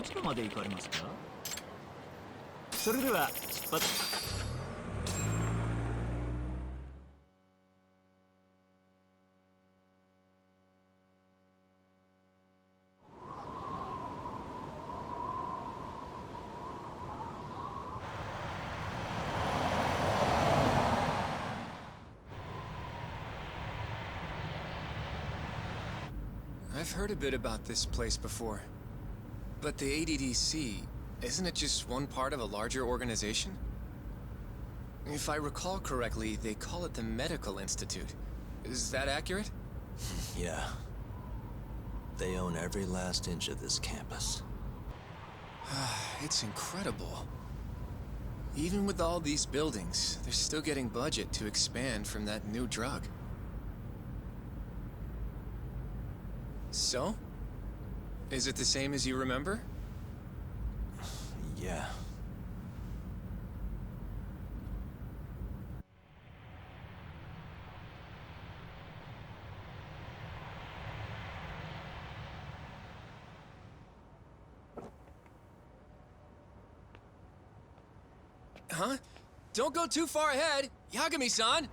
どちらまで行かれますか？それでは出発。I've heard a bit about this place before. But the ADDC, isn't it just one part of a larger organization? If I recall correctly, they call it the Medical Institute. Is that accurate? Yeah. They own every last inch of this campus. It's incredible. Even with all these buildings, they're still getting budget to expand from that new drug. So? Is it the same as you remember? Yeah. Huh? Don't go too far ahead! Yagami-san!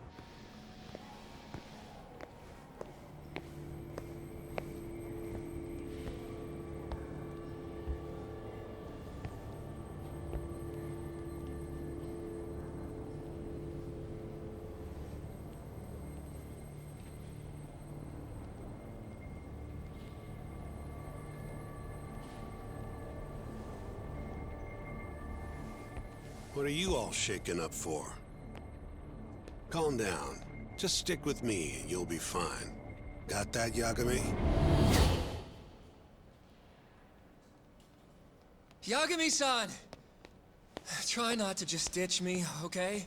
What are you all shaken up for? Calm down. Just stick with me and you'll be fine. Got that, Yagami? Yagami-san! Try not to just ditch me, okay?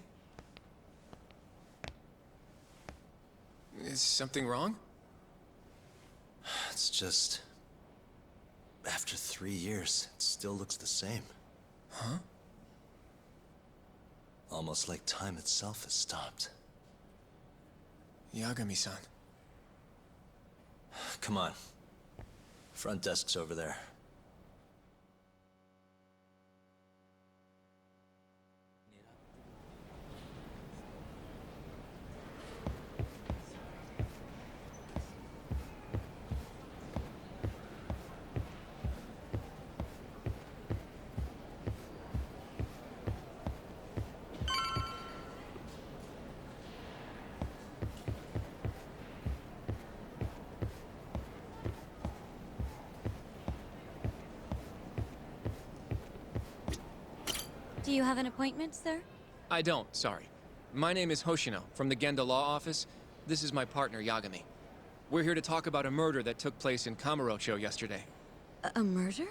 Is something wrong? It's just... After 3 years, it still looks the same. Huh? Almost like time itself has stopped. Yagami-san. Come on. Front desk's over there. Do you have an appointment, sir? I don't, sorry. My name is Hoshino, from the Genda Law Office. This is my partner, Yagami. We're here to talk about a murder that took place in Kamurocho yesterday. A murder?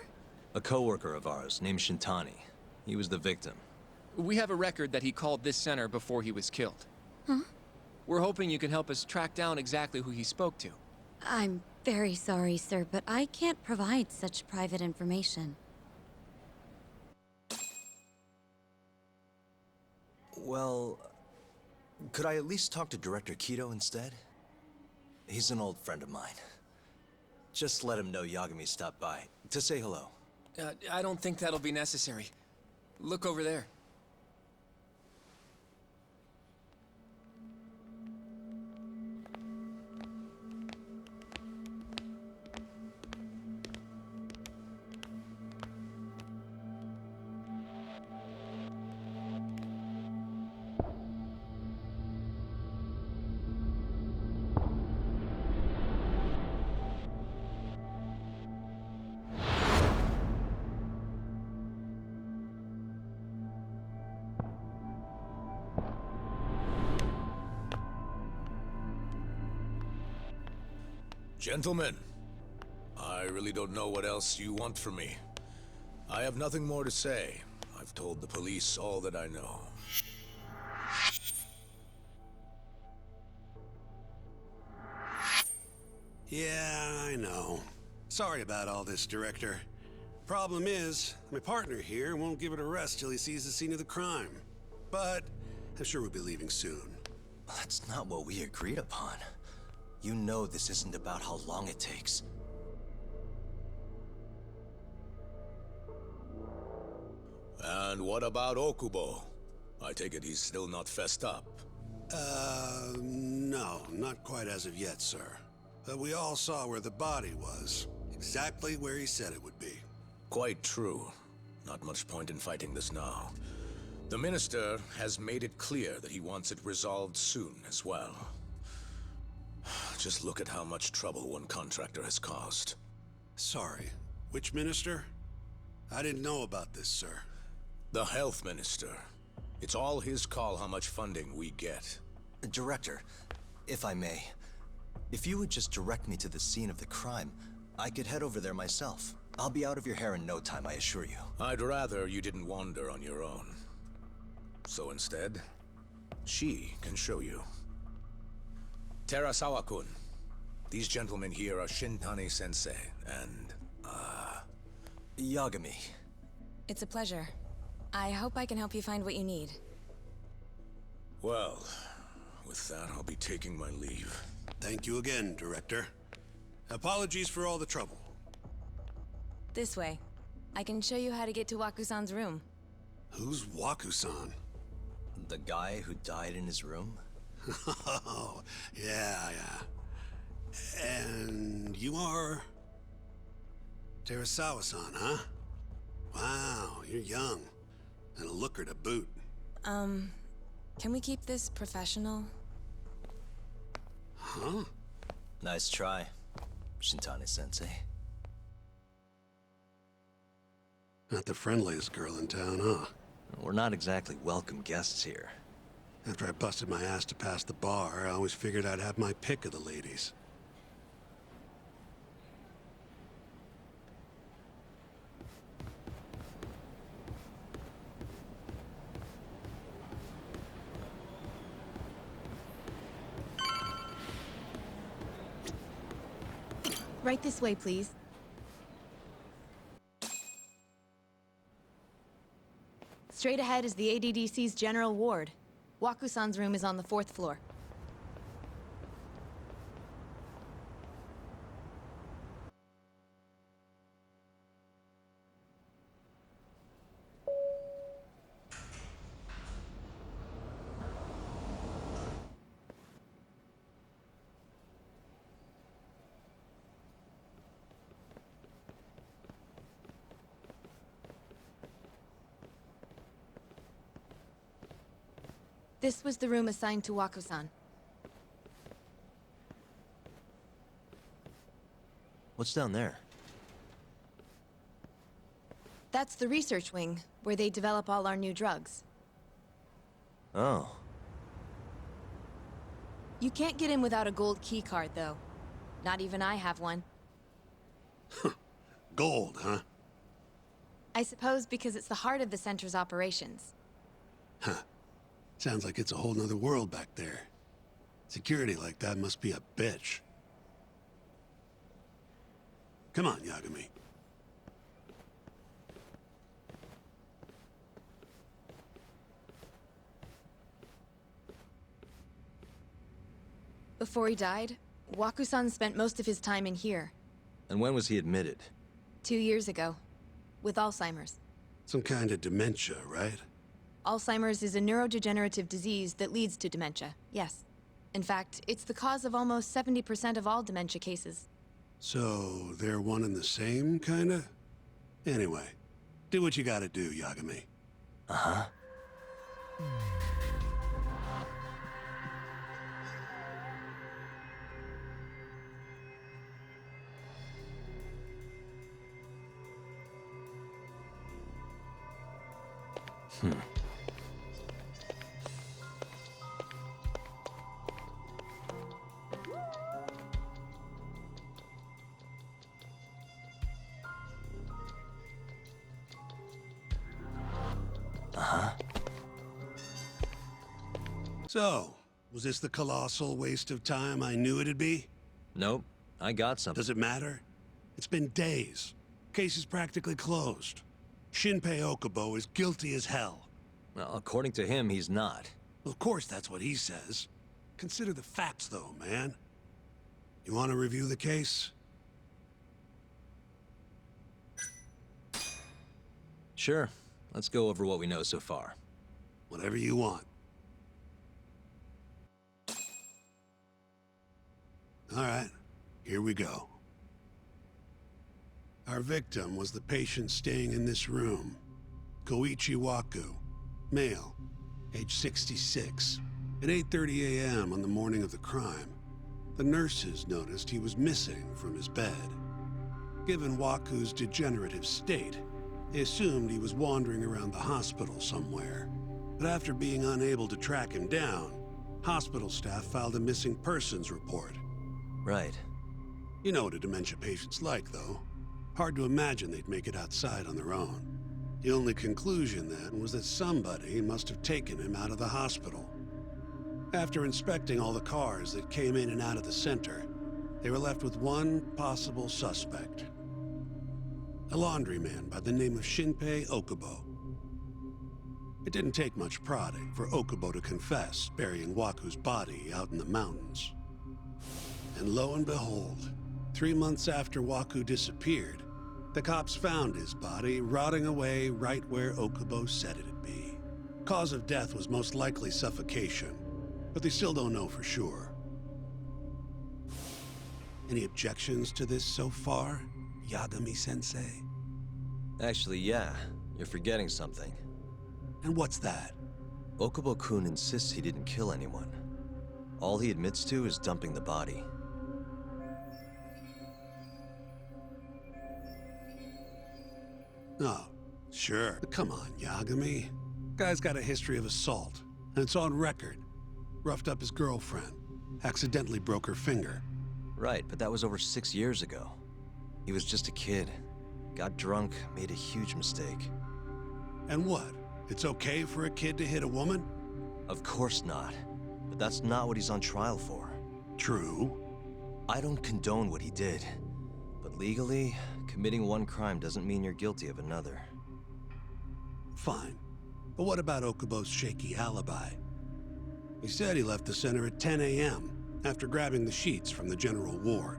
A coworker of ours named Shintani. He was the victim. We have a record that he called this center before he was killed. Huh? We're hoping you can help us track down exactly who he spoke to. I'm very sorry, sir, but I can't provide such private information. Well, could I at least talk to Director Kido instead? He's an old friend of mine. Just let him know Yagami stopped by, to say hello. I don't think that'll be necessary. Look over there. Gentlemen, I really don't know what else you want from me. I have nothing more to say. I've told the police all that I know. Yeah, I know. Sorry about all this, Director. Problem is, my partner here won't give it a rest till he sees the scene of the crime. But I'm sure we'll be leaving soon. That's not what we agreed upon. You know this isn't about how long it takes. And what about Okubo? I take it he's still not fessed up. No, not quite as of yet, sir. But we all saw where the body was. Exactly where he said it would be. Quite true. Not much point in fighting this now. The Minister has made it clear that he wants it resolved soon as well. Just look at how much trouble one contractor has caused. Sorry, which minister? I didn't know about this, sir. The Health Minister. It's all his call how much funding we get. Director, if I may, if you would just direct me to the scene of the crime, I could head over there myself. I'll be out of your hair in no time, I assure you. I'd rather you didn't wander on your own. So instead, she can show you. Terasawa-kun, these gentlemen here are Shintani-sensei and, Yagami. It's a pleasure. I hope I can help you find what you need. well, with that, I'll be taking my leave. Thank you again, Director. Apologies for all the trouble. This way. I can show you how to get to Waku-san's room. Who's Waku-san? The guy who died in his room? Oh, yeah. And you are... Terasawa-san, huh? Wow, you're young. And a looker to boot. Can we keep this professional? Huh? Nice try, Shintani-sensei. Not the friendliest girl in town, huh? We're not exactly welcome guests here. After I busted my ass to pass the bar, I always figured I'd have my pick of the ladies. Right this way, please. Straight ahead is the ADDC's general ward. Waku-san's room is on the 4th floor. This was the room assigned to Waku-san. What's down there? That's the research wing, where they develop all our new drugs. Oh. You can't get in without a gold key card, though. Not even I have one. Gold, huh? I suppose because it's the heart of the center's operations. Huh. Sounds like it's a whole nother world back there. Security like that must be a bitch. Come on, Yagami. Before he died, Waku-san spent most of his time in here. And when was he admitted? 2 years ago. With Alzheimer's. Some kind of dementia, right? Alzheimer's is a neurodegenerative disease that leads to dementia, yes. In fact, it's the cause of almost 70% of all dementia cases. So, they're one and the same, kinda? Anyway, do what you gotta do, Yagami. Uh-huh. So, was this the colossal waste of time I knew it'd be? Nope. I got something. Does it matter? It's been days. Case is practically closed. Shinpei Okubo is guilty as hell. Well, according to him, he's not. Of course that's what he says. Consider the facts, though, man. You want to review the case? Sure. let's go over what we know so far. Whatever you want. All right, here we go. Our victim was the patient staying in this room. Koichi Waku, male, age 66. At 8:30 a.m. on the morning of the crime, the nurses noticed he was missing from his bed. Given Waku's degenerative state, they assumed he was wandering around the hospital somewhere. But after being unable to track him down, hospital staff filed a missing persons report. Right. You know what a dementia patient's like, though. Hard to imagine they'd make it outside on their own. The only conclusion then was that somebody must have taken him out of the hospital. After inspecting all the cars that came in and out of the center, they were left with one possible suspect. A laundryman by the name of Shinpei Okubo. It didn't take much prodding for Okubo to confess burying Waku's body out in the mountains. And lo and behold, 3 months after Waku disappeared, the cops found his body rotting away right where Okubo said it'd be. Cause of death was most likely suffocation, but they still don't know for sure. Any objections to this so far, Yagami-sensei? Actually, yeah. You're forgetting something. And what's that? Okubo-kun insists he didn't kill anyone. All he admits to is dumping the body. Oh, sure. But come on, Yagami. Guy's got a history of assault, and it's on record. Roughed up his girlfriend. Accidentally broke her finger. Right, but that was over 6 years ago. He was just a kid. Got drunk, made a huge mistake. And what? It's okay for a kid to hit a woman? Of course not. But that's not what he's on trial for. True. I don't condone what he did. But legally, committing one crime doesn't mean you're guilty of another. Fine. But what about Okubo's shaky alibi? He said he left the center at 10 a.m. after grabbing the sheets from the general ward.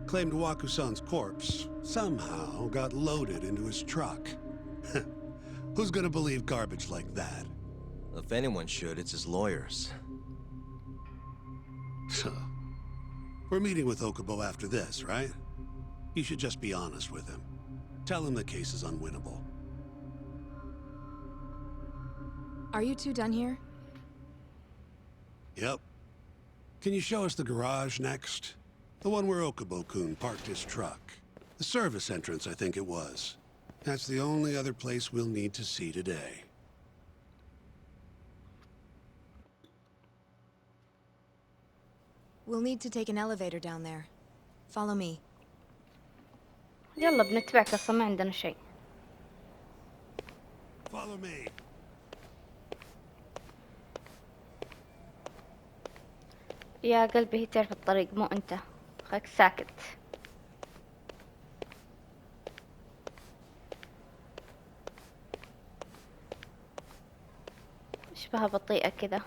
Claimed Waku-san's corpse somehow got loaded into his truck. Who's gonna believe garbage like that? If anyone should, it's his lawyers. We're meeting with Okubo after this, right? You should just be honest with him. Tell him the case is unwinnable. Are you two done here? Yep. Can you show us the garage next? The one where Okubo-kun parked his truck. The service entrance, I think it was. That's the only other place we'll need to see today. We'll need to take an elevator down there. Follow me. يلا بنتبعك اصلا ما عندنا شيء. Follow me. يا قلبي هي تعرف الطريق مو انت. خليك ساكت. اشبهها بطيئة كذا.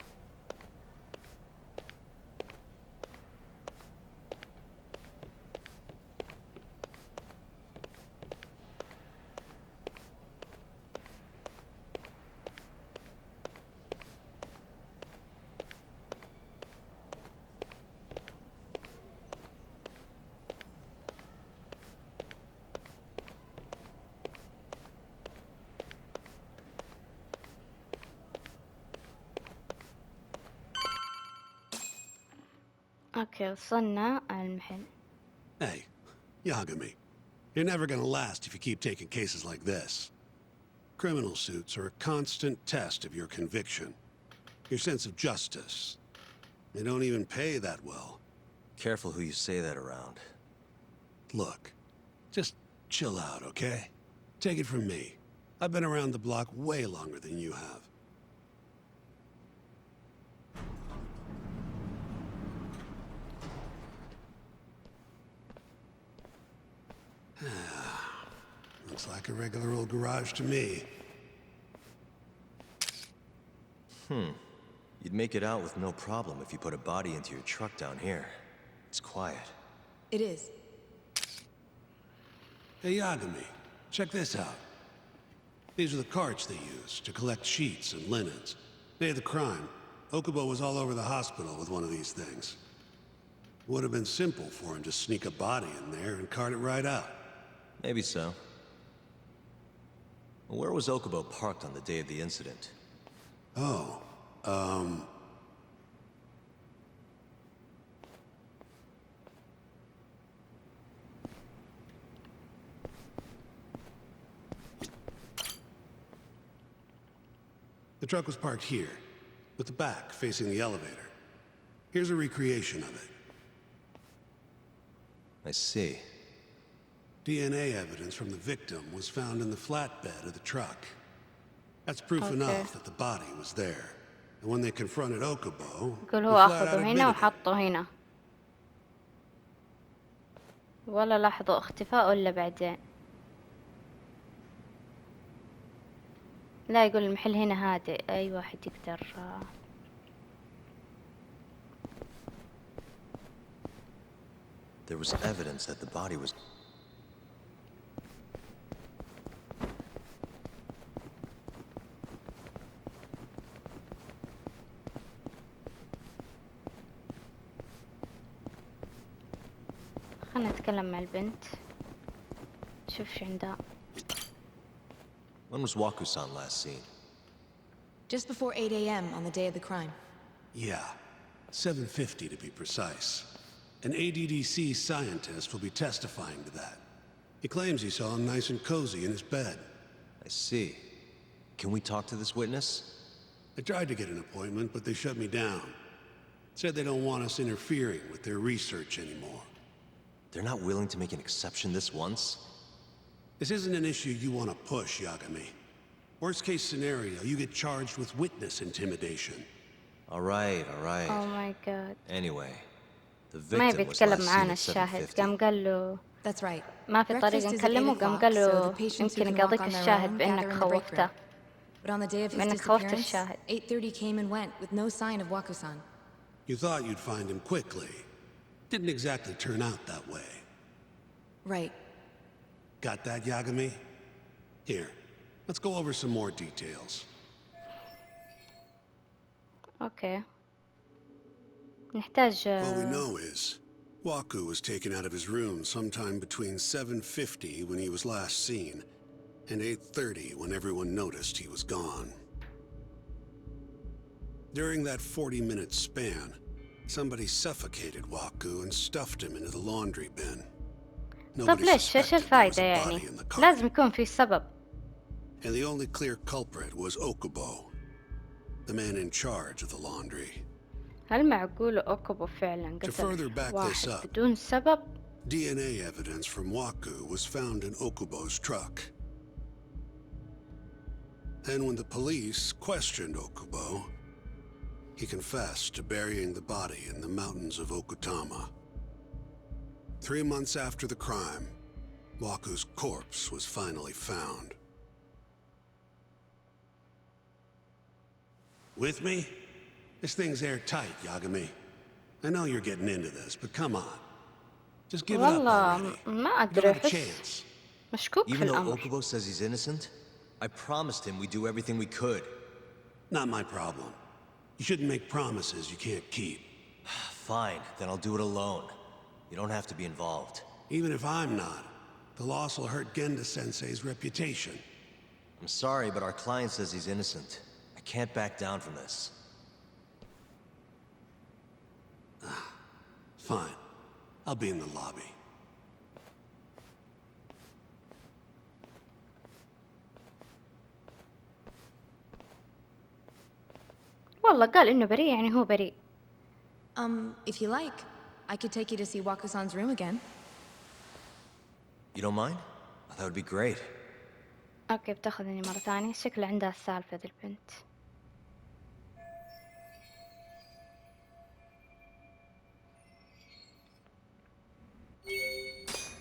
اوكي وصلنا على المحل. Hey, Yagami. You're never gonna last if you keep taking cases like this. Criminal suits are a constant test of your conviction. Your sense of justice. They don't even pay that well. Careful who you say that around. Look, just chill out, okay? Take it from me. I've been around the block way longer than you have. Looks like a regular old garage to me. You'd make it out with no problem if you put a body into your truck down here. It's quiet. It is. Hey, Yagami, check this out. These are the carts they used to collect sheets and linens. Day of the crime, Okubo was all over the hospital with one of these things. Would have been simple for him to sneak a body in there and cart it right out. Maybe so. Where was Okubo parked on the day of the incident? Oh, the truck was parked here, with the back facing the elevator. Here's a recreation of it. I see. DNA evidence from the victim was found in the flatbed of the truck. That's proof enough that the body was there. And when they confronted Okubo, يقول he هو flat out أخذه هنا admitted it. وحطه هنا. ولا لاحظوا اختفاء ولا بعدين. لا يقول المحل هنا هادئ، أي واحد يقدر. There was evidence that the body was... خلنا نتكلم مع البنت. شوف شو عندها. When was Waku-san last seen? Just before 8 a.m. on the day of the crime. Yeah, 7:50 to be precise. An ADDC scientist will be testifying to that. He claims he saw him nice and cozy in his bed. I see. Can we talk to this witness? I tried to get an appointment, but they shut me down. Said they don't want us interfering with their research anymore. They're not willing to make an exception this once? This isn't an issue you want to push, Yagami. Worst case scenario, you get charged with witness intimidation. All right, all right. Oh my god. Anyway, the ما victim يبي was يتكلم last seen معانا at الشاهد. 7:50. قام قال له That's right. ما في طريقة Breakfast is at 8 نكلمه. قام o'clock, قال so له the patients who يمكن can walk قاضيك on their الشاهد own بأنك gather in the break خوفته. room. But on the day of his بأنك خوفت disappearance, الشاهد. 8:30 came and went with no sign of Waku-san. You thought you'd find him quickly. Didn't exactly turn out that way. Right. Got that, Yagami? Here, let's go over some more details. أوكي. نحتاج. All we know is, Waku was taken out of his room sometime between 7:50 when he was last seen, and 8:30 when everyone noticed he was gone. During that 40-minute span, somebody suffocated Waku and stuffed him into the laundry bin. طب Nobody ليش؟ إيش suspected there was الفايدة a يعني؟ body in the car. لازم يكون في سبب. And the only clear culprit was Okubo, the man in charge of the laundry. هل معقول أوكوبو فعلا To further back قتل this واحد up, بدون سبب؟ DNA evidence from Waku was found in Okubo's truck. Then when the police questioned Okubo, he confessed to burying the body in the mountains of Okutama. 3 months after the crime, Waku's corpse was finally found. With me? This thing's airtight, Yagami. I know you're getting into this, but come on. Just give it up والله already. ما You أدري. don't have a أحس chance. مشكوك في Even though الأمر. Okubo says he's innocent, I promised him we'd do everything we could. Not my problem. You shouldn't make promises you can't keep. Fine, then I'll do it alone. You don't have to be involved. Even if I'm not, the loss will hurt Genda-sensei's reputation. I'm sorry, but our client says he's innocent. I can't back down from this. Fine. I'll be in the lobby. والله قال إنه بريء يعني هو بريء. If you like, I could take you to see Waku-san's room again. You don't mind? That would be great. أوكي بتاخذني مرة ثانية. شكله عندها السالفة ذي البنت.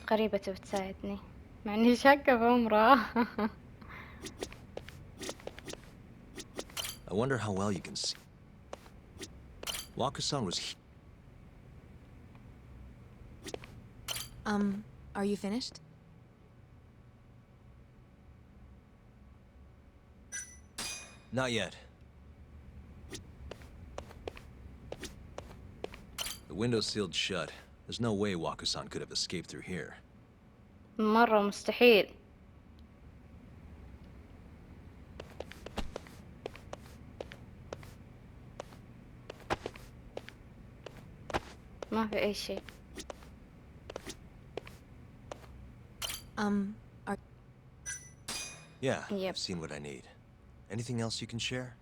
قريبة بتساعدني مع إني شاكة بعمرها. I wonder how well you can see. Waku-san was Are you finished? Not yet. The window's sealed shut. There's no way Waku-san could have escaped through here. مرة مستحيل. ما في أي شيء. Are... Yeah, Yep. I've seen what I need. Anything else you can share?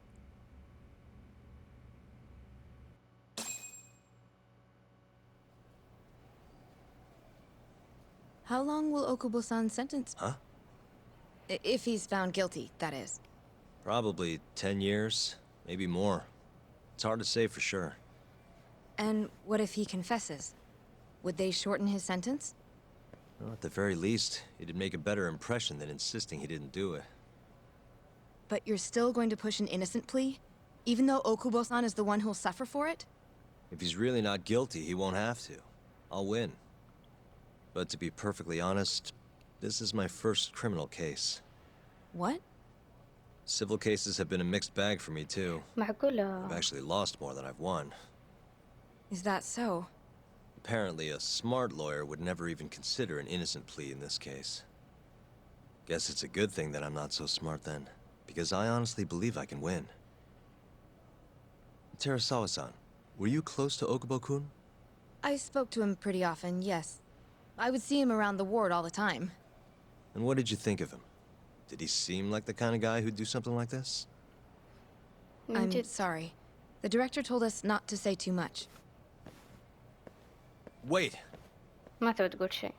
How long will Okubo-san sentence? Huh? If he's found guilty, that is. Probably 10 years, maybe more. It's hard to say for sure. And what if he confesses? Would they shorten his sentence? Well, at the very least, it'd make a better impression than insisting he didn't do it. But you're still going to push an innocent plea? Even though Okubo-san is the one who'll suffer for it? If he's really not guilty, he won't have to. I'll win. But to be perfectly honest, this is my first criminal case. What? Civil cases have been a mixed bag for me too. معقولة. I've actually lost more than I've won. Is that so? Apparently, a smart lawyer would never even consider an innocent plea in this case. Guess it's a good thing that I'm not so smart then, because I honestly believe I can win. Terasawa-san, were you close to Okubo-kun? I spoke to him pretty often, yes. I would see him around the ward all the time. And what did you think of him? Did he seem like the kind of guy who'd do something like this? I'm sorry. The director told us not to say too much. Wait! ما تبغى تقول شيء.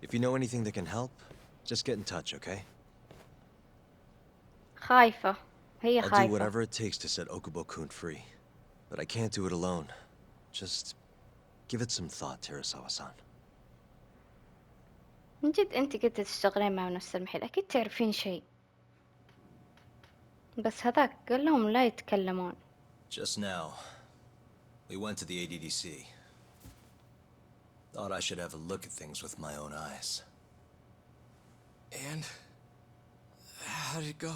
If you know anything that can help, just get in touch, okay? خايفة. هي I'll do خايفة. whatever it takes to set Okubo-kun free. But I can't do it alone. Just give it some thought, Terasawa-san. من جد أنت كنت تشتغلين مع نفس المحل، أكيد تعرفين شيء. بس هذاك قال لهم لا يتكلمون. Just now, we went to the ADDC. Thought I should have a look at things with my own eyes. And how did it go?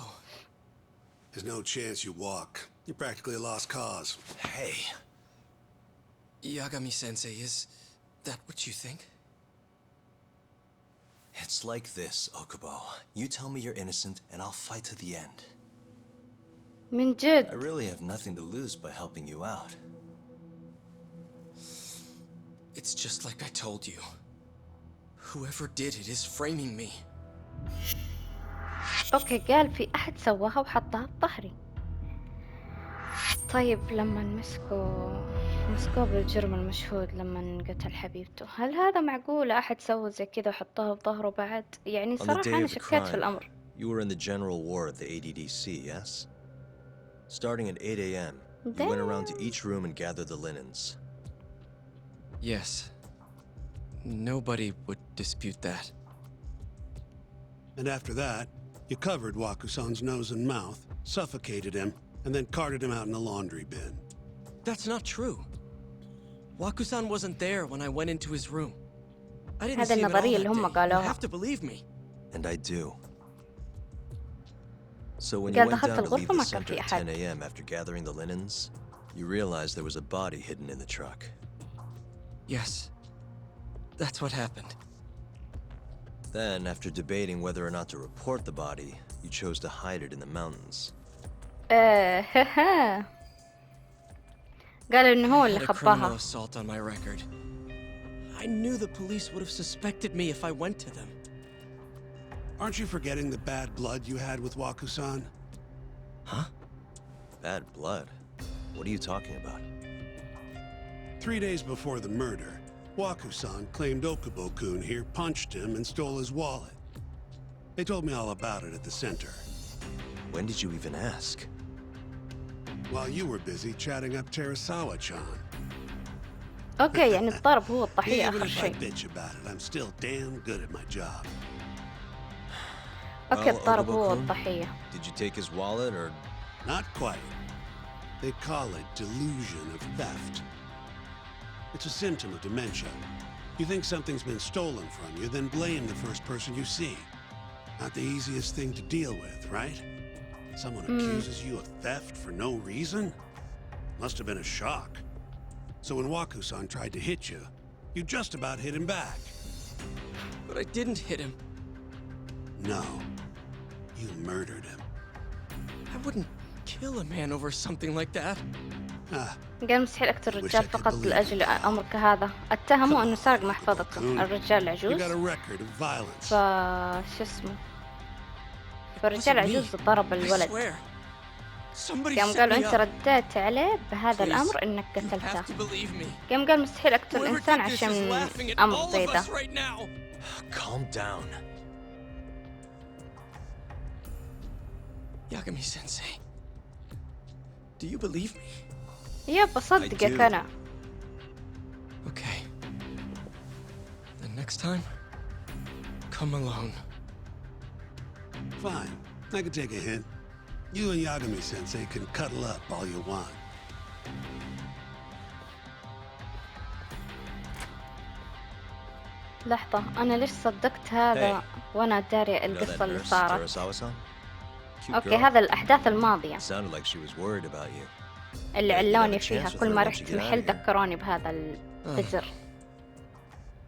There's no chance you walk. You're practically a lost cause. Hey, Yagami-sensei, is that what you think? it's like this, Okubo. You tell me you're innocent, and I'll fight to the end. من I جد. really have nothing to lose by helping you out. It's just like I told you. Whoever did it is framing me. أوكي قال في أحد سواها وحطها بظهري. طيب لما مسكوه بالجرم المشهود لما قتل حبيبته، هل هذا معقولة أحد سوى زي كذا وحطها بظهره بعد؟ يعني On the صراحة day أنا of the شكيت في crime, الأمر. you were in the general ward at the ADDC, yes? Starting at 8 a.m., you went around to each room and gathered the linens. Yes. Nobody would dispute that. And after that, you covered Waku-san's nose and mouth, suffocated him, and then carted him out in a laundry bin. That's not true. Waku-san wasn't there when I went into his room. I didn't هذا see him at all النظرية اللي هم that day. You قالوها. have to believe me. And I do. So when you قال went دخلت down to leave الغرفة the ما كان center في at أحد. 10 a.m. after gathering the linens, you realized there was a body hidden in the truck. Yes. That's what happened. Then, after debating whether or not to report the body, you chose to hide it in the mountains. قال إنه هو I اللي had a criminal خباها. assault on my record. I knew the police would have suspected me if I went to them. Aren't you forgetting the bad blood you had with Waku-san? Huh? Bad blood? What are you talking about? 3 days before the murder, Waku-san claimed Okubo-kun here punched him and stole his wallet. They told me all about it at the center, When did you even ask? while you were busy chatting up Terasawa-chan. أوكي يعني الضرب هو الضحية Even آخر if I شيء. bitch about it, I'm still damn good at my job. أوكي Well, الضرب هو Okubo-kun, الضحية. Did you take his wallet or... Not quite. They call it delusion of theft. It's a symptom of dementia. You think something's been stolen from you, then blame the first person you see. Not the easiest thing to deal with, right? Someone accuses you of theft for no reason? Must have been a shock. So when Waku-san tried to hit you, you just about hit him back. But I didn't hit him. No, you murdered him. I wouldn't kill a man over something like that. قال مستحيل أقتل الرجال فقط لأجل أمر كهذا. اتهموا أنه سرق محفظته الرجال You العجوز. got a record of violence. شو اسمه؟ فالرجال العجوز ضرب I الولد. swear. Somebody قام set قالوا me أنت up. رديت عليه بهذا Please, الأمر إنك You قتلته. have to believe me. قام قال مستحيل أقتل Whoever إنسان did this is عشان laughing at أمر all زي of ده. us right now. Calm down. Yagami-sensei, do you believe me? يب بصدقك أنا. Okay. Then next time, come alone. Fine, I can take a hint. You and Yagami-sensei can cuddle up all you want. لحظة أنا ليش صدقت هذا وأنا داري You know that القصة اللي nurse, صارت. Terasawa-san? Cute أوكي girl. هذا الأحداث الماضية Sounded like she was worried about you. اللي Yeah, you'd have a علوني chance فيها with كل her ما once رحت you get out محل of here. ذكروني بهذا البزر.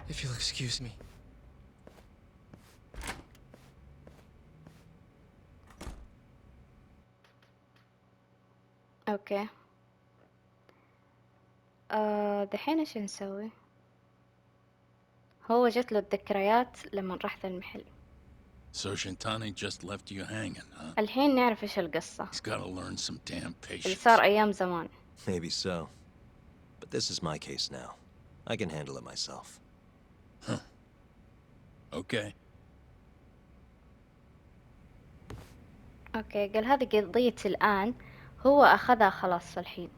If you'll excuse me. أوكي. دحين إيش نسوي؟ هو جت له الذكريات لما راح ذا المحل. So Shintani just left you hanging, huh? الحين نعرف إيش القصة He's gotta learn some damn اللي patience. صار أيام زمان. Maybe so. But this is my case now. I can handle it myself. Okay. أوكي قال هذه قضيتي الآن. هو أخذها خلاص الحين.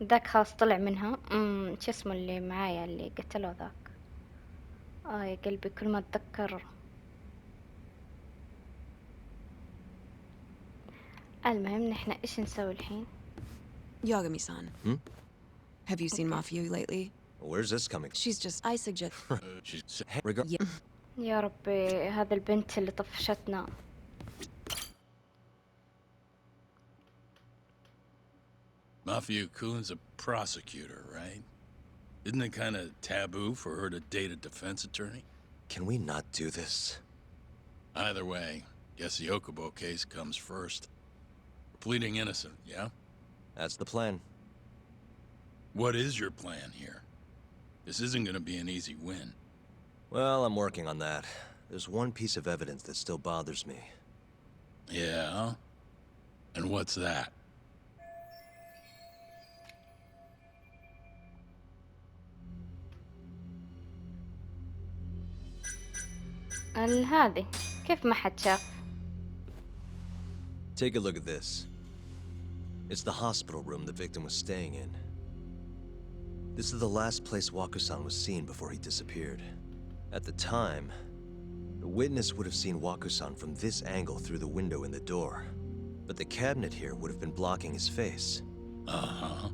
ذاك خلاص طلع منها. شو اسمه اللي معايا اللي قتله ذاك. يا قلبي كل ما أتذكر. المهم نحن إيش نسوي الحين؟ Yagami-san. Have you seen Mafia lately? Where's this coming She's just... I suggest... She's from? Yeah. يا ربي هذا البنت اللي طفشتنا. Mafia Kun's a prosecutor, right? Isn't it kind of taboo for her to date a defense attorney? Can we not do this? Either way, guess the Okubo case comes first. Pleading innocent, yeah? That's the plan. What is your plan here? This isn't gonna be an easy win. Well, I'm working on that. There's one piece of evidence that still bothers me. Yeah? And what's that? هذه كيف ما حد شاف؟ Take a look at this. It's the hospital room the victim was staying in. This is the last place Waku-san was seen before he disappeared. At the time, the witness would have seen Waku-san from this angle through the window in the door. But the cabinet here would have been blocking his face. Uh-huh.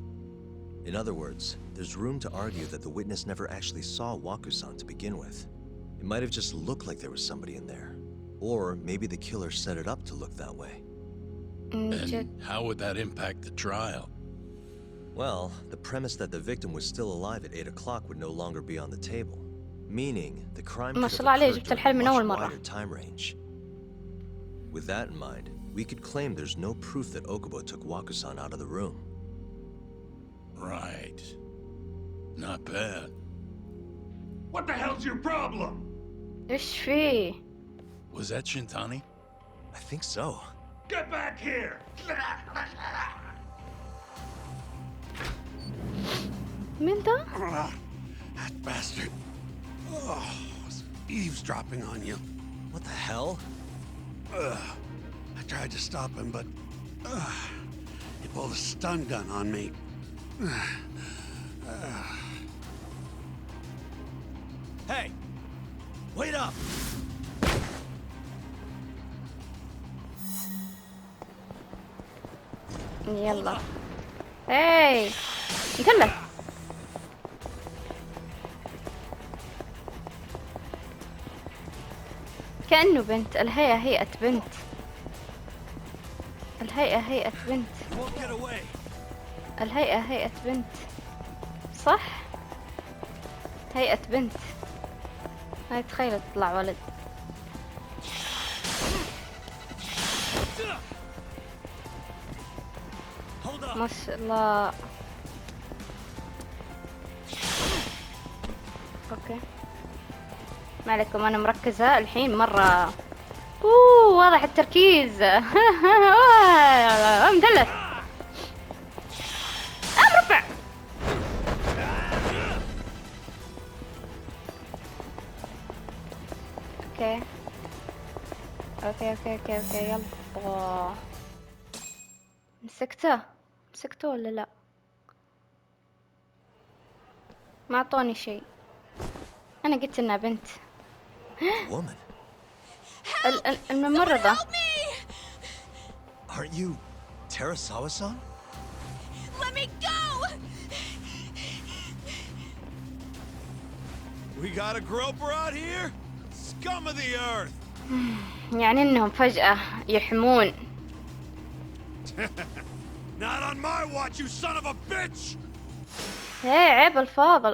In other words, there's room to argue that the witness never actually saw Waku-san to begin with. It might have just looked like there was somebody in there. Or maybe the killer set it up to look that way. And how would that impact the trial? Well, the premise that the victim was still alive at 8 o'clock would no longer be on the table. Meaning, the crime could ما have شاء الله عليه occurred جبت during الحل a من much أول مرة. wider time range. With that in mind, we could claim there's no proof that Okubo took Waku-san out of the room. Right. Not bad. What the hell's your problem? إيش فيه؟ Was that Shintani? I think so. Get back here! مين ده؟ That bastard. Oh, was eavesdropping on you. What the hell? I tried to stop him, but he pulled a stun gun on me. Hey! Wait up! يلا. هاي انقلت. كأنه بنت. الهيئة هيئة بنت. الهيئة هيئة بنت. الهيئة هيئة بنت. صح؟ هيئة بنت. هاي تخيل تطلع ولد. ما شاء الله. اوكي ما عليكم، انا مركزة الحين مرة. واضح التركيز. مدلس. مربع. اوكي اوكي اوكي اوكي اوكي يلا. مسكته ولا لا؟ ما اعطوني شيء. انا قلت انها بنت. الممرضة. Aren't you Terasawa-san? Let me go! We got a groper out here? Scum of the earth! يعني انهم فجأة يحمون. Not on my watch, you son of a bitch! ايه عيب الفاظ.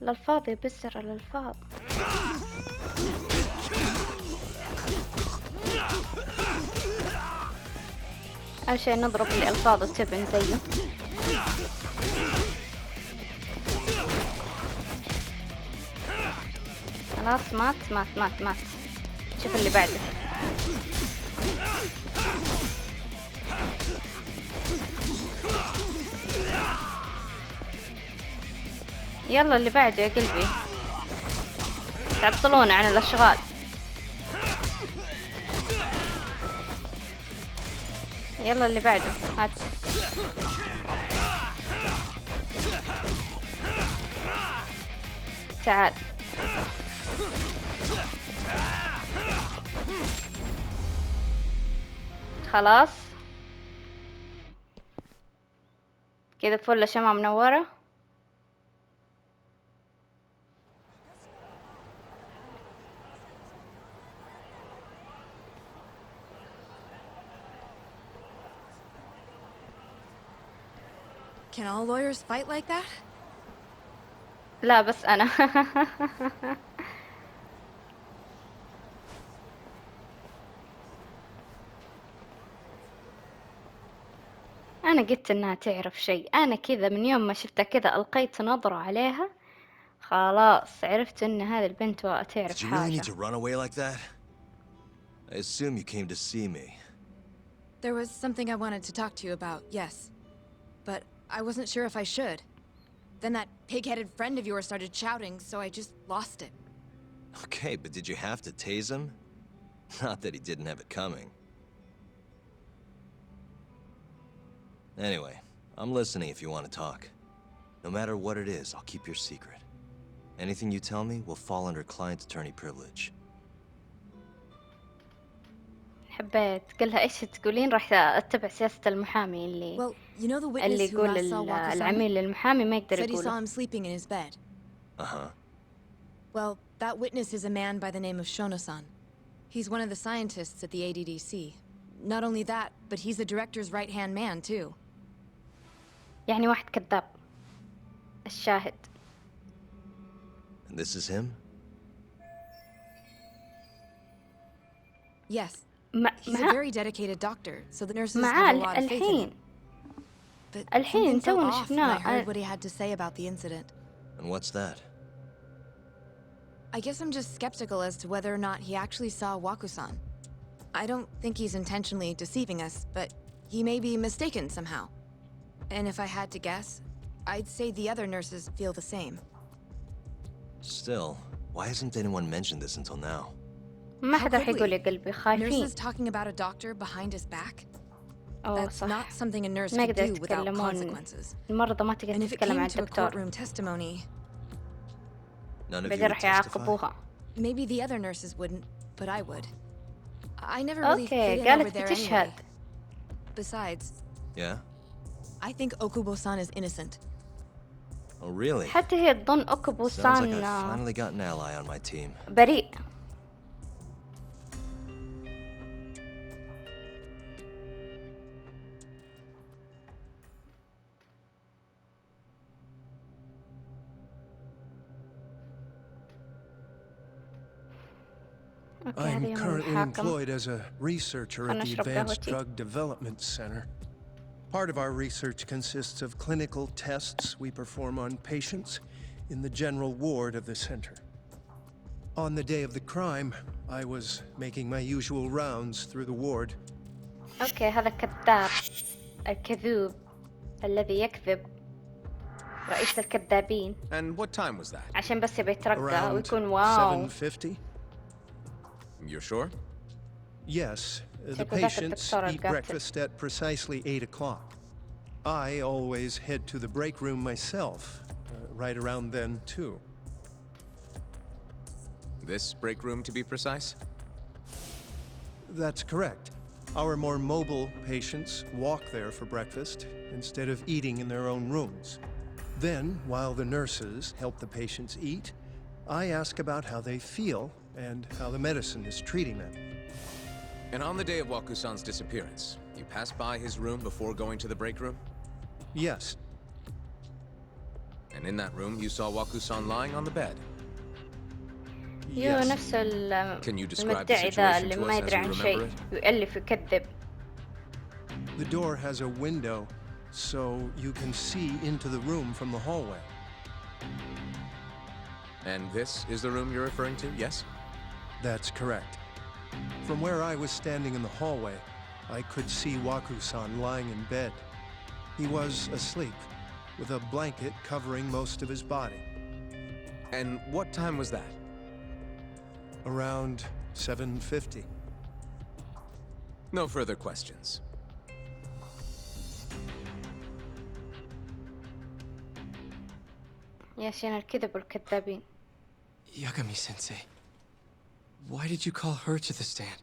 الألفاظ يبسر الألفاظ. أول شي نضرب الألفاظ التبن زيه. خلاص مات. شوف اللي بعده. يلا اللي بعده يا قلبي، تعطلون عن الأشغال. يلا اللي بعده هات. تعال. خلاص كذا فل شمعة منورة. Can all lawyers fight like that? لا بس أنا. أنا قلت إنها تعرف شيء. أنا كذا من يوم ما شفتها كذا ألقيت نظرة عليها خلاص عرفت إن هذه البنت تعرف Did you really حاجة. need to run away like that? I assume you came to see me. There was something I wanted to talk to you about, yes. But I wasn't sure if I should. Then that pig-headed friend of yours started shouting, so I just lost it. Okay, but did you have to tase him? Not that he didn't have it coming. Anyway, I'm listening if you want to talk. No matter what it is, I'll keep your secret. Anything you tell me will fall under client attorney privilege. حبيت قلها إيش تقولين راح أتبع سياسة المحامي اللي Well, you know the witness اللي who يقول last saw Waka-san? العميل للمحامي ما يقدر Said he saw يقوله. him sleeping in his bed. Uh-huh. Well, that witness is a man by the name of Shono-san. He's one of the scientists at the ADDC. Not only that, but he's the director's right-hand man, too. يعني واحد كذاب. الشاهد. And this is him? Yes. He's a مع very dedicated doctor, so the nurses معاه have a lot of faith in him. الحين. But الحين something felt تونا off when I شفناه. heard what he had to say about the incident. And what's that? I guess I'm just skeptical as to whether or not he actually saw Waku-san. I don't think he's intentionally deceiving us, but he may be mistaken somehow. And if I had to guess, I'd say the other nurses feel the same. Still, why hasn't anyone mentioned this until now? ما How حدا راح could يقول we? يا قلبي خايفين. Nurses talking about a doctor behind his back? أوه That's صح. not something a nurse ما could يقدر do without يتكلمون. consequences. المرضى ما تقدر And if it تتكلم came عن to a الدكتور. courtroom testimony, None of you بعدين would راح testify? يعاقبوها. maybe the other nurses wouldn't, but I would. I never really أوكي fit in over قالت there بتشهد. anyway. Besides, Yeah? I think Okubo-san is innocent. Oh, really? حتى هي تظن أوكوبو Sounds like سان I've finally got an ally on my team. بريء. اوكي I'm هذا يوم currently الحاكم. employed as a researcher at خلنا the نشرب Advanced قهوتي. Drug Development Center. Part of our research consists of clinical tests we perform on patients in the general ward of the center. On the day of the crime, I was making my usual rounds through the ward. اوكي هذا كذاب، الكذوب الذي يكذب، رئيس الكذابين، And what time was that? عشان بس يبي يترقى Around ويكون واو. 7:50? You're sure? Yes, the شكو ذاك patients الدكتور eat القاتل. breakfast at precisely 8 o'clock. I always head to the break room myself, right around then too. This break room, to be precise? That's correct. Our more mobile patients walk there for breakfast instead of eating in their own rooms. Then, while the nurses help the patients eat, I ask about how they feel and how the medicine is treating them. And on the day of Wakusan's disappearance, you passed by his room before going to the break room? Yes, And in that room, you saw Wakusan lying on the bed. يو yes. نفس Can you describe the المدعي ذا situation اللي to ما us as يدري you عن remember شيء it? ويألف ويكذب. The door has a window, so you can see into the room from the hallway. And this is the room you're referring to, yes? That's correct. From where I was standing in the hallway, I could see Waku-san lying in bed. He was asleep, with a blanket covering most of his body. And what time was that? Around 7:50. No further questions. يا شين الكذب والكذابين. Yagami-sensei, why did you call her to the stand?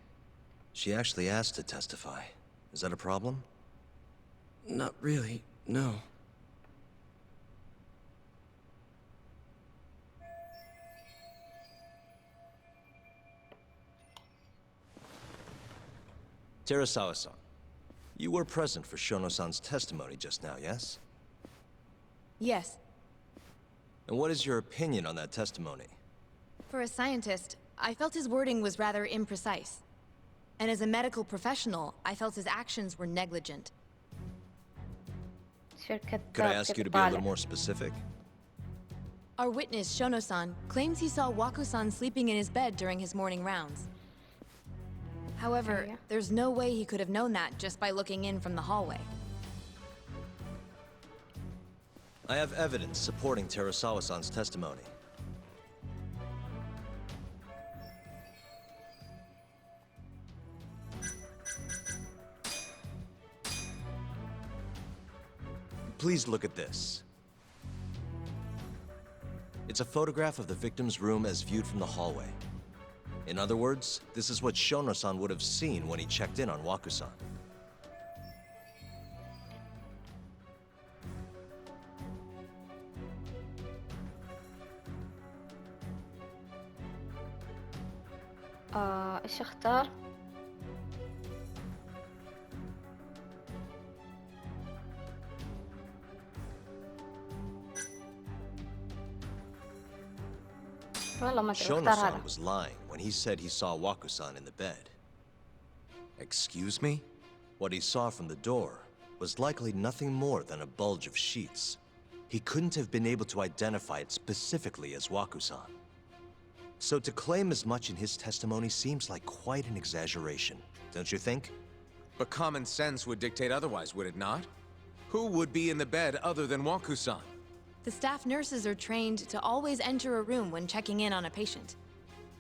She actually asked to testify. Is that a problem? Not really, no. Terasawa-san, you were present for Shono-san's testimony just now, yes? Yes. And what is your opinion on that testimony? For a scientist, I felt his wording was rather imprecise. And as a medical professional, I felt his actions were negligent. Could I ask you to be a little more specific? Our witness, Shono-san, claims he saw Waku-san sleeping in his bed during his morning rounds. However, there's no way he could have known that just by looking in from the hallway. I have evidence supporting Terasawa-san's testimony. Please look at this. It's a photograph of the victim's room as viewed from the hallway. In other words, this is what Shono-san would have seen when he checked in on Waku-san. ايش اختار؟ والله ما ادري اختار هذا. Shono-san was lying when he said he saw Waku-san in the bed. Excuse me? What he saw from the door was likely nothing more than a bulge of sheets. He couldn't have been able to identify it specifically as Waku-san. So to claim as much in his testimony seems like quite an exaggeration, don't you think? But common sense would dictate otherwise, would it not? Who would be in the bed other than Waku-san? The staff nurses are trained to always enter a room when checking in on a patient.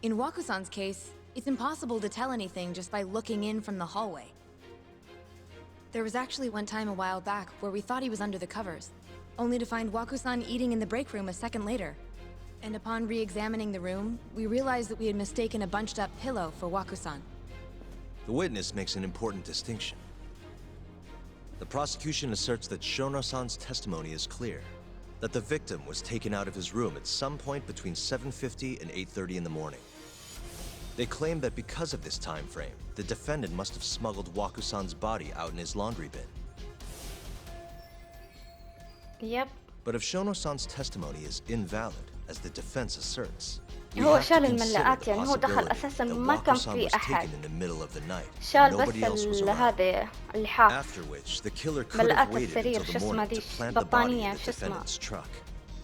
In Waku-san's case, it's impossible to tell anything just by looking in from the hallway. There was actually one time a while back where we thought he was under the covers, only to find Waku-san eating in the break room a second later. And upon re-examining the room, we realized that we had mistaken a bunched-up pillow for Waku-san. The witness makes an important distinction. The prosecution asserts that Shono-san's testimony is clear, that the victim was taken out of his room at some point between 7:50 and 8:30 in the morning. They claim that because of this time frame, the defendant must have smuggled Waku-san's body out in his laundry bin. Yep. But if Shono-san's testimony is invalid, as the defense asserts, We هو have to شال consider الملاءات the يعني هو دخل possibility أساسا that ما كان Wako-san في was أحد. taken in the middle of the night. شال بس Nobody else was around. هذا اللحاف. After which, the killer could ملقات have waited السرير until شو the اسمها morning to ديش plant the body بطانية in the شو اسمها. defendant's truck.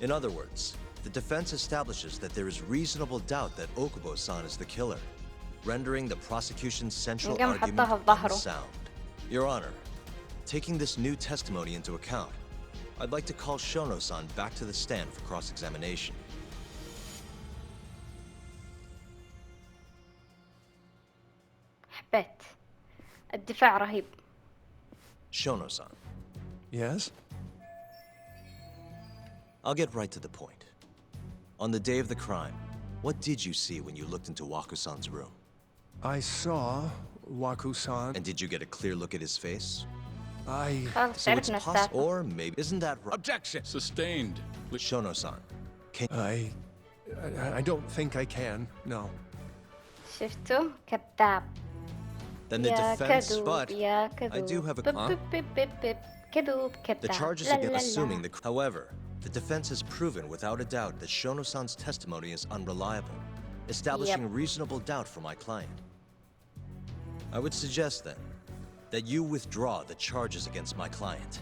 In other words, the defense establishes that there is reasonable doubt that Okubo-san is the killer, rendering the prosecution's central قام argument حطها في ظهره. unsound. Your Honor, taking this new testimony into account, I'd like to call Shono-san back to the stand for cross-examination. حبيت. الدفاع رهيب. Shono-san. Yes? I'll get right to the point. On the day of the crime, what did you see when you looked into Wako-san's room? I saw Waku-san. And did you get a clear look at his face? خلاص So it's عرفنا possible, السالفة. or maybe, isn't that right? Objection! Sustained. Shono-san, can I don't think I can, no. شفتوا؟ كذاب. then the يا defense, كذوب but يا I do كذوب. have a بب بب بب بب. كذوب كذاب. the charges لا against لا assuming لا. the however, the defense has proven without a doubt that Shono-san's testimony is unreliable, establishing reasonable doubt for my client. I would suggest then that you withdraw the charges against my client.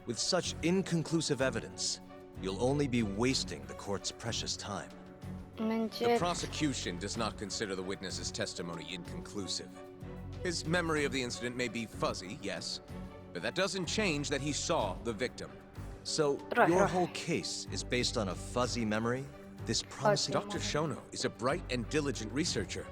With such inconclusive evidence, you'll only be wasting the court's precious time. من The جد. prosecution does not consider the witness's testimony inconclusive. His memory of the incident may be fuzzy, yes, but that doesn't change that he saw the victim. So, Right, your right. whole case is based on a fuzzy memory? This promising... Dr. Shono is a bright and diligent researcher.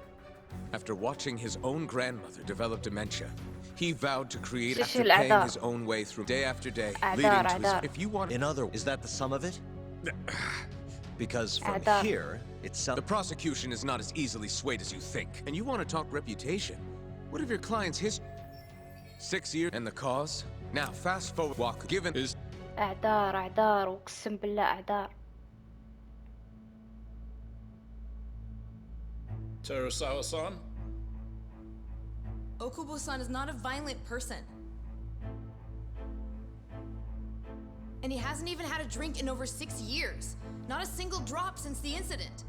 After watching his own grandmother develop dementia, he vowed to create شو after الأعذار؟ paying his own way through day after day, leading أعذار to his... أعذار. If you want... In other, is that the sum of it? Because from أعذار. here, it's The prosecution is not as easily swayed as you think. And you want to talk reputation? What of your client's history? 6 years and the cause? Now, fast forward, walk, given... Is أعذار أعذار أقسم بالله أعذار. Terasawa-san? Okubo-san is not a violent person. And he hasn't even had a drink in over 6 years. Not a single drop since the incident.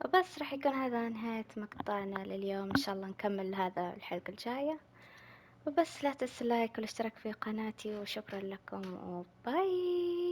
وبس راح يكون هذا نهاية مقطعنا لليوم. إن شاء الله نكمل هذا الحلقة الجاية. وبس لا تنسوا اللايك والاشتراك في قناتي وشكرا لكم وباي.